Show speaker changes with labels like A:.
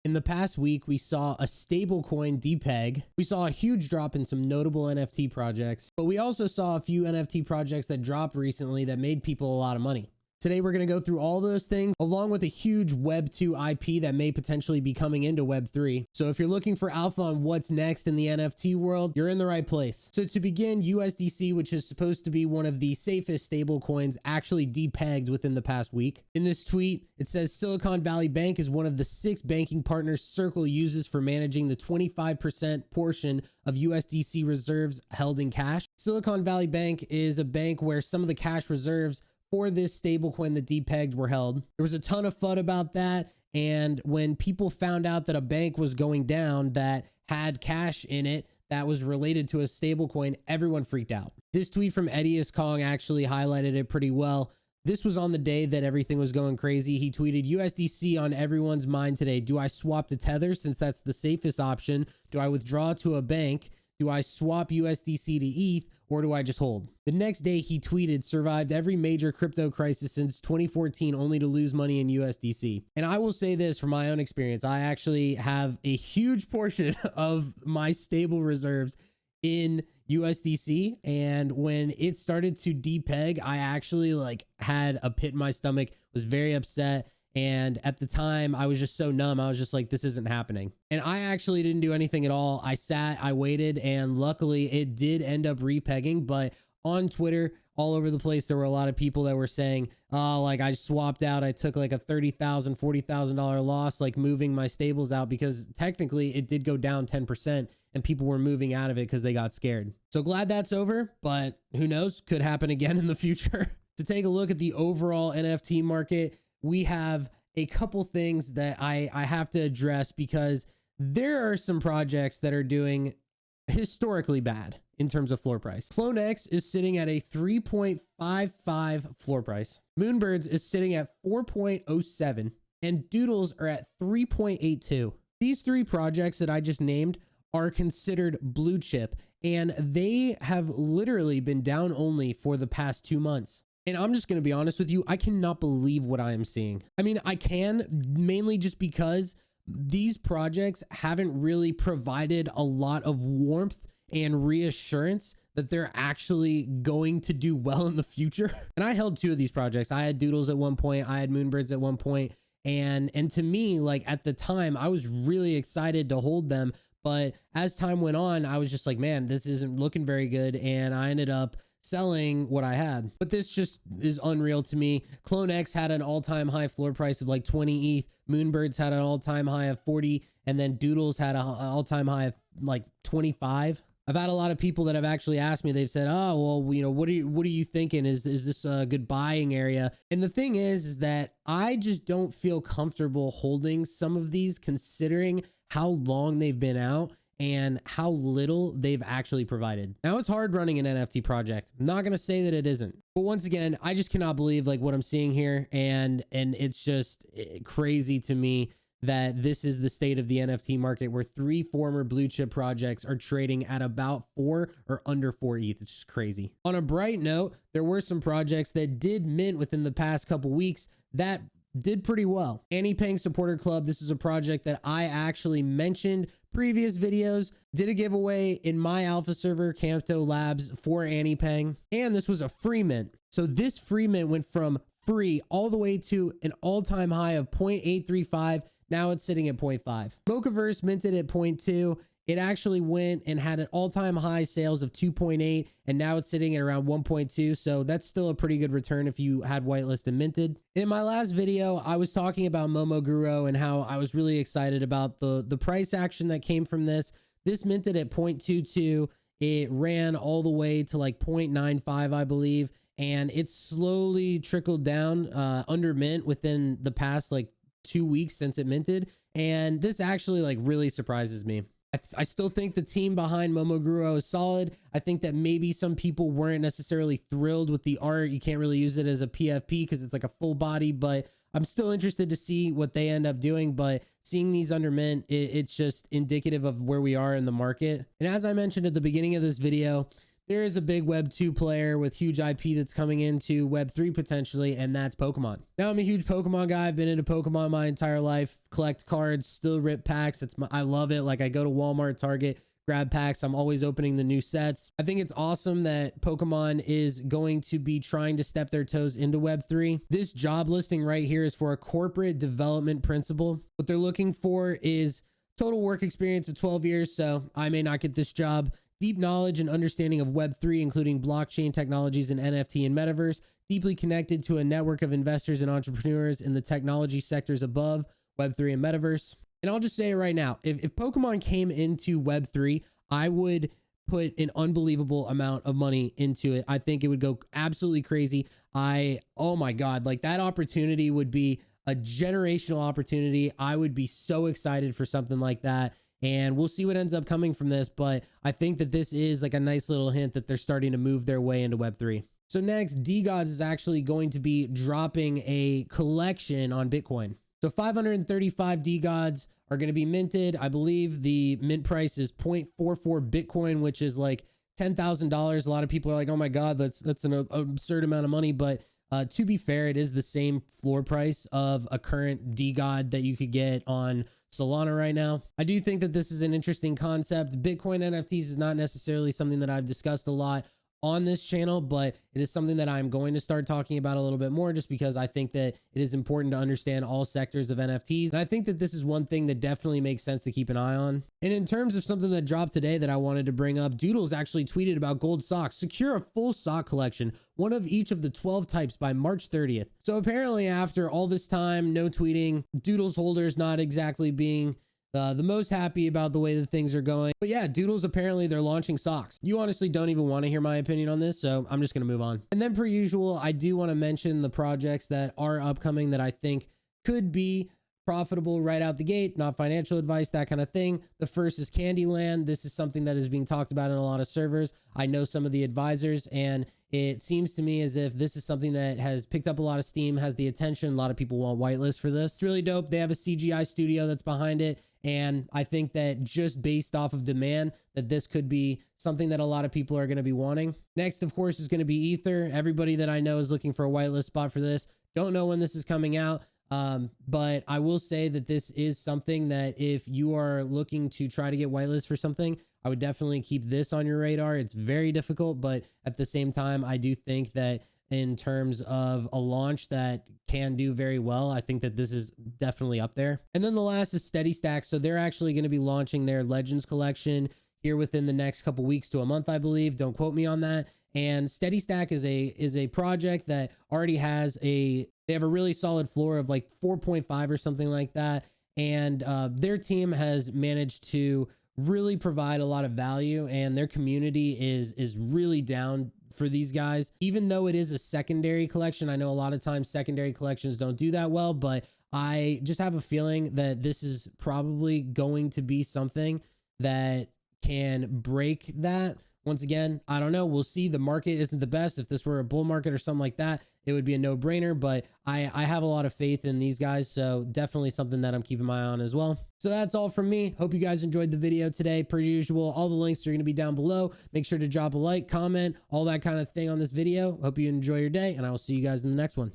A: In the past week, we saw a stablecoin depeg. We saw a huge drop in some notable NFT projects, but we also saw a few NFT projects that dropped recently that made people a lot of money. Today, we're going to go through all those things along with a huge Web 2 IP that may potentially be coming into Web 3. So if you're looking for alpha on what's next in the NFT world, you're in the right place. So to begin, USDC, which is supposed to be one of the safest stable coins, actually depegged within the past week. In this tweet, it says Silicon Valley Bank is one of the 6 banking partners Circle uses for managing the 25% portion of USDC reserves held in cash. Silicon Valley Bank is a bank where some of the cash reserves for this stablecoin that depegged were held. There was a ton of FUD about that. And when people found out that a bank was going down that had cash in it that was related to a stablecoin, everyone freaked out. This tweet from Edius Kong actually highlighted it pretty well. This was on the day that everything was going crazy. He tweeted, USDC on everyone's mind today. Do I swap to Tether since that's the safest option? Do I withdraw to a bank? Do I swap USDC to ETH, or do I just hold? The next day he tweeted, survived every major crypto crisis since 2014 only to lose money in USDC. And I will say this from my own experience, I actually have a huge portion of my stable reserves in USDC. And when it started to depeg, I actually had a pit in my stomach, was very upset. And at the time I was just so numb. I was just like, this isn't happening. And I actually didn't do anything at all. I sat, I waited, and luckily it did end up repegging. But on Twitter, all over the place, there were a lot of people that were saying, oh, I swapped out. I took a $30,000, $40,000 loss, moving my stables out, because technically it did go down 10% and people were moving out of it because they got scared. So glad that's over, but who knows, could happen again in the future. To take a look at the overall NFT market, we have a couple things that I have to address, because there are some projects that are doing historically bad in terms of floor price. CloneX is sitting at a 3.55 floor price. Moonbirds is sitting at 4.07, and Doodles are at 3.82. These 3 projects that I just named are considered blue chip, and they have literally been down only for the past 2 months. And I'm just going to be honest with you, I cannot believe what I am seeing. I mean, I can, mainly just because these projects haven't really provided a lot of warmth and reassurance that they're actually going to do well in the future. And I held 2 of these projects. I had Doodles at one point, I had Moonbirds at one point. And to me, at the time, I was really excited to hold them. But as time went on, I was just like, man, this isn't looking very good. And I ended up selling what I had. But this just is unreal to me. CloneX had an all-time high floor price of 20 ETH. Moonbirds had an all-time high of 40. And then Doodles had an all-time high of 25. I've had a lot of people that have actually asked me, they've said, oh, well, what are you thinking? Is this a good buying area? And the thing is that I just don't feel comfortable holding some of these, considering how long they've been out and how little they've actually provided. Now, it's hard running an NFT project. I'm not going to say that it isn't. But once again, I just cannot believe what I'm seeing here. And it's just crazy to me that this is the state of the NFT market, where 3 former blue chip projects are trading at about 4 or under 4 ETH. It's just crazy. On a bright note, there were some projects that did mint within the past couple weeks that did pretty well. Annie Peng Supporter Club. This is a project that I actually mentioned previous videos, did a giveaway in my alpha server, Campto Labs, for Annie Peng. And this was a free mint. So this free mint went from free all the way to an all-time high of 0.835. Now it's sitting at 0.5. Mochaverse minted at 0.2. It actually went and had an all-time high sales of 2.8, and now it's sitting at around 1.2. So that's still a pretty good return if you had whitelist and minted. In my last video, I was talking about Momoguro and how I was really excited about the price action that came from this. This minted at 0.22. It ran all the way to 0.95, I believe, and it slowly trickled down under mint within the past 2 weeks since it minted. And this actually really surprises me. I still think the team behind Momoguro is solid. I think that maybe some people weren't necessarily thrilled with the art. You can't really use it as a PFP because it's a full body, but I'm still interested to see what they end up doing. But seeing these under mint, it's just indicative of where we are in the market. And as I mentioned at the beginning of this video, there is a big Web 2 player with huge IP that's coming into Web 3 potentially, and that's Pokemon. Now, I'm a huge Pokemon guy. I've been into Pokemon my entire life, collect cards, still rip packs. I love it. Like, I go to Walmart, Target, grab packs. I'm always opening the new sets. I think it's awesome that Pokemon is going to be trying to step their toes into Web3. This job listing right here is for a corporate development principal. What they're looking for is total work experience of 12 years, so I may not get this job. Deep knowledge and understanding of Web3, including blockchain technologies and NFT and metaverse, deeply connected to a network of investors and entrepreneurs in the technology sectors above Web3 and metaverse. And I'll just say it right now, if Pokemon came into Web3, I would put an unbelievable amount of money into it. I think it would go absolutely crazy. Oh my God, like that opportunity would be a generational opportunity. I would be so excited for something like that. And we'll see what ends up coming from this, but I think that this is like a nice little hint that they're starting to move their way into Web3. So next, DeGods is actually going to be dropping a collection on Bitcoin. So 535 DeGods are going to be minted. I believe the mint price is 0.44 Bitcoin, which is like $10,000. A lot of people are like, oh my God, that's an absurd amount of money. But to be fair, it is the same floor price of a current DeGod that you could get on Solana right now. I do think that this is an interesting concept. Bitcoin NFTs is not necessarily something that I've discussed a lot on this channel, but it is something that I'm going to start talking about a little bit more just because I think that it is important to understand all sectors of NFTs. And I think that this is one thing that definitely makes sense to keep an eye on. And in terms of something that dropped today that I wanted to bring up, Doodles actually tweeted about gold socks. Secure a full sock collection, one of each of the 12 types by March 30th. So apparently after all this time, no tweeting, Doodles holders not exactly being the most happy about the way that things are going. But yeah, Doodles, apparently they're launching socks. You honestly don't even want to hear my opinion on this, so I'm just going to move on. And then per usual, I do want to mention the projects that are upcoming that I think could be profitable right out the gate, not financial advice, that kind of thing. The first is Candyland. This is something that is being talked about in a lot of servers. I know some of the advisors, and it seems to me as if this is something that has picked up a lot of steam, has the attention. A lot of people want whitelist for this. It's really dope. They have a CGI studio that's behind it. And I think that just based off of demand, that this could be something that a lot of people are going to be wanting. Next, of course, is going to be Ether. Everybody that I know is looking for a whitelist spot for this. Don't know when this is coming out. But I will say that this is something that if you are looking to try to get whitelist for something, I would definitely keep this on your radar. It's very difficult, but at the same time, I do think that in terms of a launch that can do very well, I think that this is definitely up there. And then the last is Steady Stack. So they're actually going to be launching their Legends collection here within the next couple weeks to a month, I believe. Don't quote me on that. And Steady Stack is a project that already has they have a really solid floor of like 4.5 or something like that. And their team has managed to really provide a lot of value, and their community is really down for these guys. Even though it is a secondary collection, I know a lot of times secondary collections don't do that well, but I just have a feeling that this is probably going to be something that can break that. Once again, I don't know. We'll see. The market isn't the best. If this were a bull market or something like that, it would be a no-brainer, but I have a lot of faith in these guys, so definitely something that I'm keeping my eye on as well. So that's all from me. Hope you guys enjoyed the video today. Per usual, all the links are going to be down below. Make sure to drop a like, comment, all that kind of thing on this video. Hope you enjoy your day, and I will see you guys in the next one.